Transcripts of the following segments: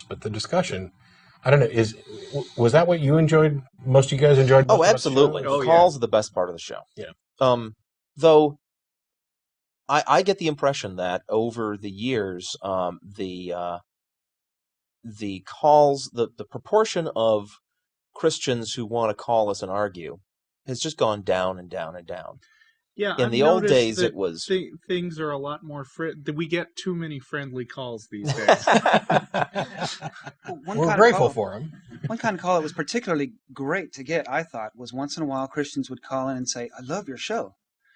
But the discussion, I don't know, was that what you enjoyed? Most of you guys enjoyed? Oh, absolutely. Oh, The calls are the best part of the show. Yeah. Though I get the impression that over the years, the calls, the proportion of Christians who want to call us and argue has just gone down and down and down. Yeah, In I've the old noticed days, that it was things are a lot more. We get too many friendly calls these days. We're grateful for them. One kind of call that was particularly great to get, I thought, was once in a while Christians would call in and say, "I love your show.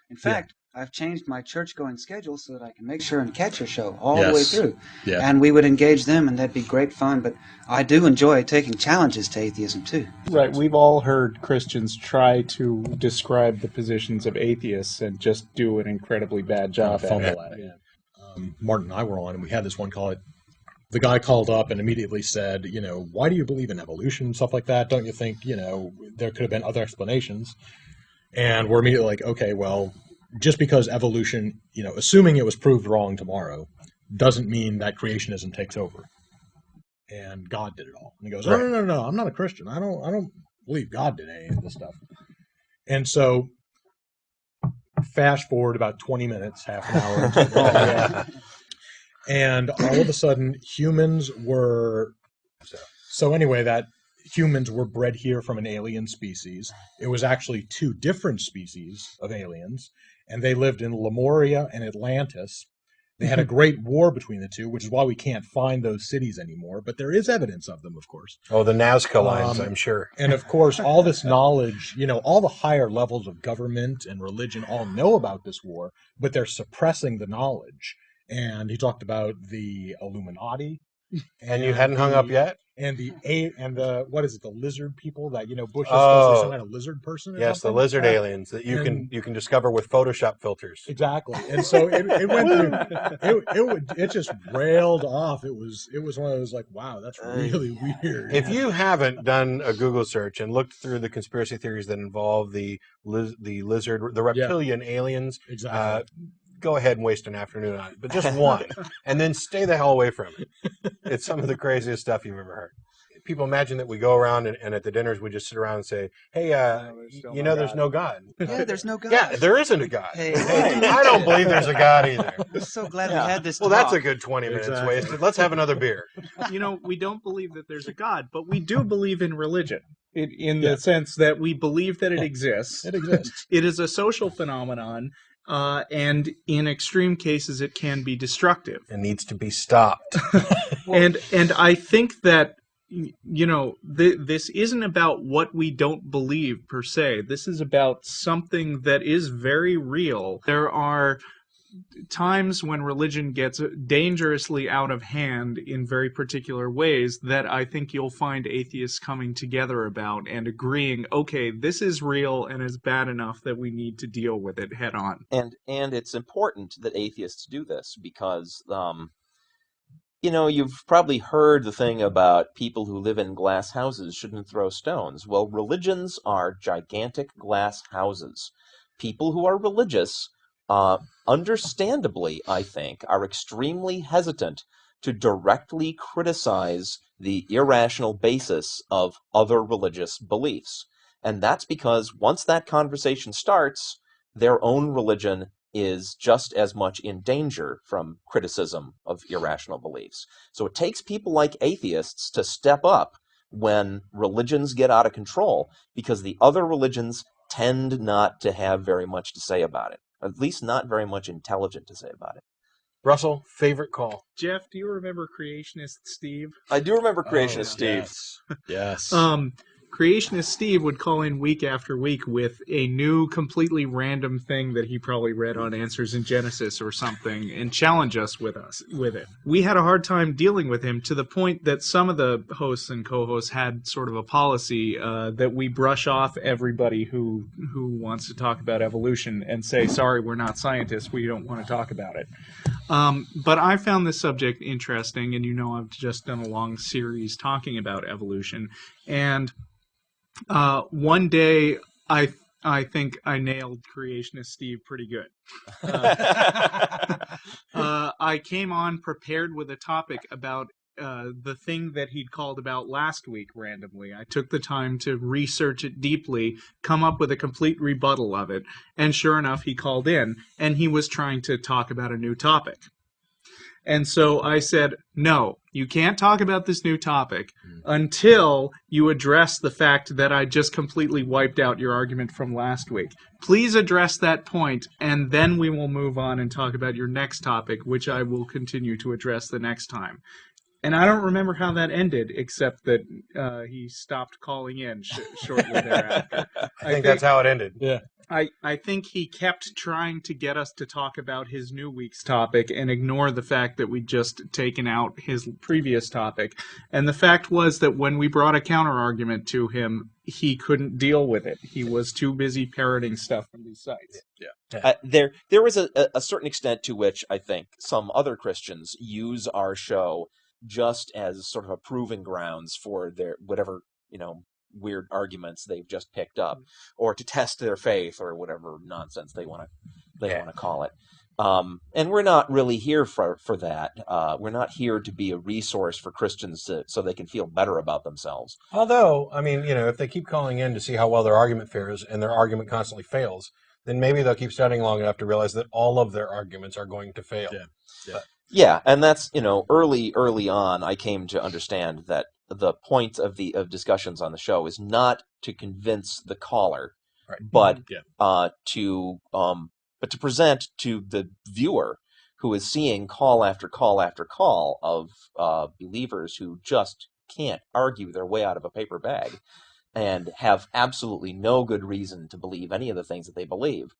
In fact, I've changed my church-going schedule so that I can make sure and catch your show all the way through." Yeah. And we would engage them, and that'd be great fun. But I do enjoy taking challenges to atheism, too. Right, we've all heard Christians try to describe the positions of atheists and just do an incredibly bad job fumble at it. Yeah. Martin and I were on, and we had this one call. The guy called up and immediately said, why do you believe in evolution and stuff like that? Don't you think, there could have been other explanations? And we're immediately like, okay, well, just because evolution, assuming it was proved wrong tomorrow, doesn't mean that creationism takes over and God did it all. And he goes, no, I'm not a Christian. I don't believe God did any of this stuff. And so fast forward about 20 minutes, half an hour into the call, and all of a sudden humans were that humans were bred here from an alien species. It was actually two different species of aliens, and they lived in Lemuria and Atlantis. They had a great war between the two, which is why we can't find those cities anymore, but there is evidence of them, of course. Oh, the Nazca lines, I'm sure. And of course, all this knowledge, all the higher levels of government and religion all know about this war, but they're suppressing the knowledge. And he talked about the Illuminati. And you hadn't hung up yet? And the what is it? The lizard people that Bush is supposed to be some kind of lizard person. Yes, the lizard aliens that you can discover with Photoshop filters. Exactly. And so it went through. It just railed off. It was one of those like, wow, that's really weird. If you haven't done a Google search and looked through the conspiracy theories that involve the lizard, the reptilian aliens, exactly. Go ahead and waste an afternoon on it, but just one, and then stay the hell away from it. It's some of the craziest stuff you've ever heard. People imagine that we go around and at the dinners we just sit around and say, "Hey, there's no God." Yeah, there's no God. Yeah, there isn't a God. Hey, I don't believe there's a God either. I'm so glad we had this Well, talk. that's a good 20 minutes wasted. Let's have another beer. We don't believe that there's a God, but we do believe in religion. In the sense that we believe that it exists. It exists. It is a social phenomenon. And in extreme cases, it can be destructive. It needs to be stopped. And I think that this isn't about what we don't believe per se. This is about something that is very real. There are times when religion gets dangerously out of hand in very particular ways that I think you'll find atheists coming together about and agreeing, okay, this is real and is bad enough that we need to deal with it head on. And it's important that atheists do this because, you've probably heard the thing about people who live in glass houses shouldn't throw stones. Well, religions are gigantic glass houses. People who are religious understandably, I think, are extremely hesitant to directly criticize the irrational basis of other religious beliefs. And that's because once that conversation starts, their own religion is just as much in danger from criticism of irrational beliefs. So it takes people like atheists to step up when religions get out of control, because the other religions tend not to have very much to say about it. At least not very much intelligent to say about it. Russell, favorite call? Jeff, do you remember Creationist Steve? I do remember Creationist Steve. Yes. Creationist Steve would call in week after week with a new, completely random thing that he probably read on Answers in Genesis or something and challenge us with it. We had a hard time dealing with him to the point that some of the hosts and co-hosts had sort of a policy that we brush off everybody who wants to talk about evolution and say, sorry, we're not scientists, we don't want to talk about it. But I found this subject interesting, and I've just done a long series talking about evolution, and one day, I think I nailed Creationist Steve pretty good. I came on prepared with a topic about the thing that he'd called about last week randomly. I took the time to research it deeply, come up with a complete rebuttal of it, and sure enough, he called in, and he was trying to talk about a new topic. And so I said, no, you can't talk about this new topic until you address the fact that I just completely wiped out your argument from last week. Please address that point, and then we will move on and talk about your next topic, which I will continue to address the next time. And I don't remember how that ended, except that he stopped calling in shortly thereafter. I think that's how it ended. Yeah. I think he kept trying to get us to talk about his new week's topic and ignore the fact that we'd just taken out his previous topic. And the fact was that when we brought a counter-argument to him, he couldn't deal with it. He was too busy parroting stuff from these sites. Yeah. There is a certain extent to which I think some other Christians use our show just as sort of a proving grounds for their whatever, weird arguments they've just picked up, or to test their faith, or whatever nonsense they want to call it. And we're not really here for that. We're not here to be a resource for Christians so they can feel better about themselves. Although, I mean, if they keep calling in to see how well their argument fares and their argument constantly fails, then maybe they'll keep studying long enough to realize that all of their arguments are going to fail. Yeah, and that's, early on, I came to understand that the point of discussions on the show is not to convince the caller, Right. but to present to the viewer who is seeing call after call after call of believers who just can't argue their way out of a paper bag and have absolutely no good reason to believe any of the things that they believe.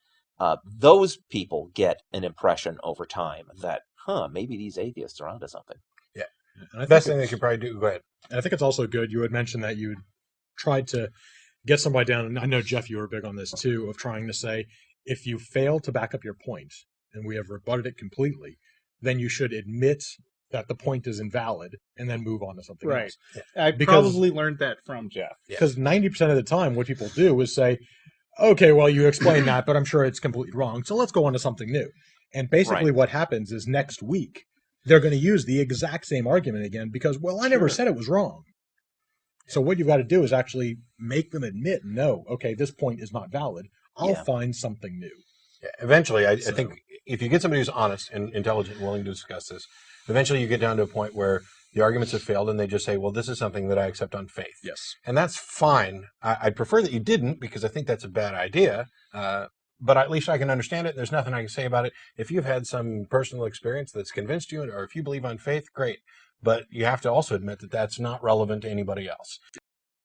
Those people get an impression over time that, maybe these atheists are onto something. Yeah. And The best thing they could probably do, go ahead. And I think it's also good. You had mentioned that you tried to get somebody down, and I know, Jeff, you were big on this too, of trying to say, if you fail to back up your point, and we have rebutted it completely, then you should admit that the point is invalid and then move on to something else. I probably learned that from Jeff. Because 90% of the time, what people do is say, okay, well, you explained that, but I'm sure it's completely wrong, so let's go on to something new. And basically what happens is next week, they're going to use the exact same argument again because, well, I never said it was wrong. So what you've got to do is actually make them admit, no, okay, this point is not valid. I'll find something new. Yeah. Eventually, I think if you get somebody who's honest and intelligent and willing to discuss this, eventually you get down to a point where the arguments have failed and they just say, well, this is something that I accept on faith. Yes. And that's fine. I'd prefer that you didn't, because I think that's a bad idea. But at least I can understand it. There's nothing I can say about it. If you've had some personal experience that's convinced you, or if you believe on faith, great. But you have to also admit that that's not relevant to anybody else.